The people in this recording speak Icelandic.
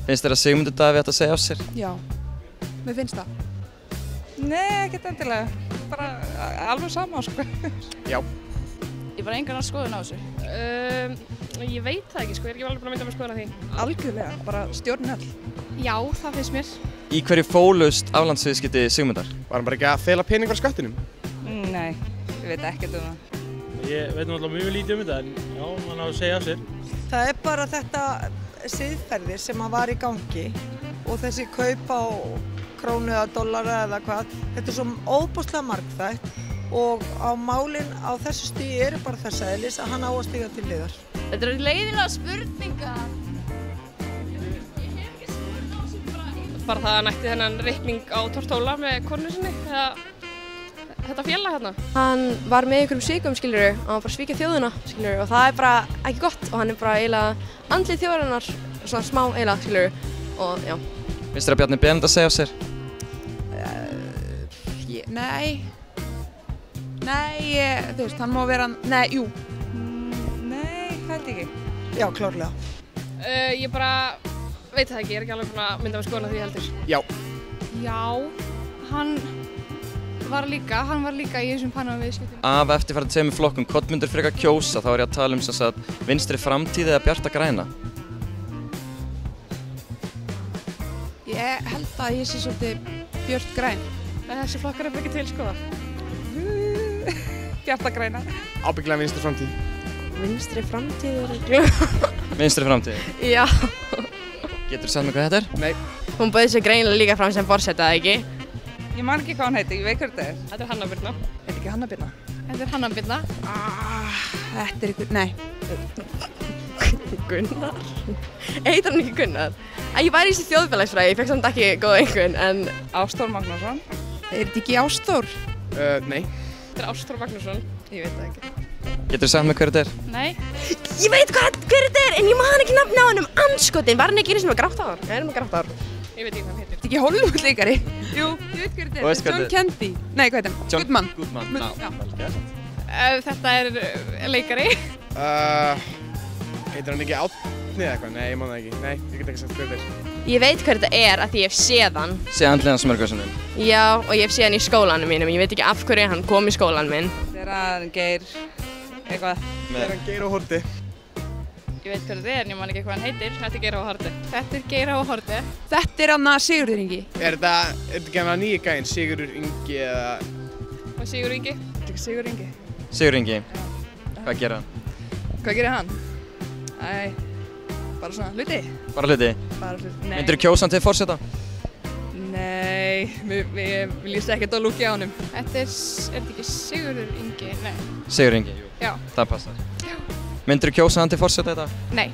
Finnst þér að Sigmundur Davíð ætti að segja af sér? Já, mér finnst það. Nei, ekkert endilega. Bara alveg sama, sko. Já. Ég bara engan að skoðun á þessu. Ég veit það ekki, sko. Ég er ekki alveg búin að mynda með skoðun á því. Algjörlega, bara stjórnin öll. Já, það finnst mér. Í hverju fólust aflandsviðskipti Sigmundar? Var hann bara ekki að fela peningar á skattinum? Nei, ég veit ekkert það. Ég veit náttúrulega mjög lítið þetta, en já, hann á að segja af sér. Það bara þetta siðferði sem var í gangi og þessi kaup á krónu eða dollara eða hvað. Þetta svo óbúslega margþætt og á málin á þessu stigi bara þess eðlis að hann á að stiga til hliðar. Þetta leiðinlega spurningar. Bara það að nætti þennan reikning á Tortóla með konu sinni, eða þetta félag hérna. Hann var með einhverjum svikum, skiljuru, og hann bara svíkja þjóðina, skiljuru, og það bara ekki gott og hann bara eiginlega andlið þjóðarinnar, svona smá eiginlega, skiljuru, og já. Finnst þér að Bjarni Ben ætti að segja af sér? Nei, þú veist, hann má vera, nei, jú. Nei, held ekki. Já, klárlega. Ég bara veit það ekki, ég er ekki alveg búin að mynda með skoðun á því heldur. Já. Já, hann var líka í þessum Panama-viðskiptum. Af eftirfarandi tveimur flokkum, hvort myndir frekar kjósa, þá er ég að tala sem sagt Vinstri framtíð eða Bjarta græna? Ég held að ég sé svolítið Björt græn. Þessi flokkar er ekki til, sko. Bjarta græna. Ábyggilega Vinstri framtíð. Vinstri framtíð Vinstri framtíð? Já. Geturðu sagt mér hvað þetta er? Nei. Hún bauð sér greinilega líka fram sem forseta, eða ekki? Ég man ekki hvað hann heiti, ég veit hvað þetta er. Þetta er Hanna Birna. Þetta ekki Hanna Birna? Þetta er Hanna Birna. Þetta er ykkur, nei. Gunnar? Heitir hann ekki Gunnar? Ég væri í þessi þjóðfélagsfræði, ég fekk samt ekki góða einhvern, en... Ástór Magnússon. Er þetta ekki Ástór? Nei. Þetta er Ástór Magnússon. Ég veit það ekki. Geturðu sagt mér hver þetta er? Nei. Ég veit hver þetta er, en ég man ekki nafni á hann anskotin. Var hann ekki einu sem var grátt hár? Nei, hann var grátt hár. Ég veit ekki hvað hann heitir. Þetta ekki Hollywood-leikari? Jú, ég veit hver þetta er. John Candy. Nei, hvað heitir hann? Goodman. Goodman, já. Vel gert. Þetta er leikari. Heitir hann ekki Átni eða eitthvað? Nei, ég man það ekki. Nei, ég get ekki sagt hver þetta er. Ég veit hver þetta er af því ég hef séð hann. Séð andliðan smörgvæsunum? Já, og ég hef séð hann í skólanum mínum. Ég veit ekki af hverju hann kom í skólan minn. Þetta er hann Geir, eitthvað. Þetta er hann Geir á Horti. Ég veit hver þetta er, en ég man ekki hvað hann heitir. Þetta er Geir á Horti. Þetta er Geir á Horti. Þetta er hann Sigurður Ingi. Er þetta ekki hann nýi gæinn, Sigurður Ingi eða... Og Sigur Ingi. Þetta er ekki Sigurður Ingi. Sigurður Ingi. Hvað gerir hann? Hvað gerir hann? Bara svona hluti. Bara hluti? Bara hluti. Nei. Myndirðu kjósa hann til forseta? Nei, við líst ekkert á lúki á honum. Þetta er þetta ekki Sigurður Ingi? Nei. Sigurður Ingi, jú. Já. Það passar. Já. Myndirðu kjósa hann til forseta þetta? Nei.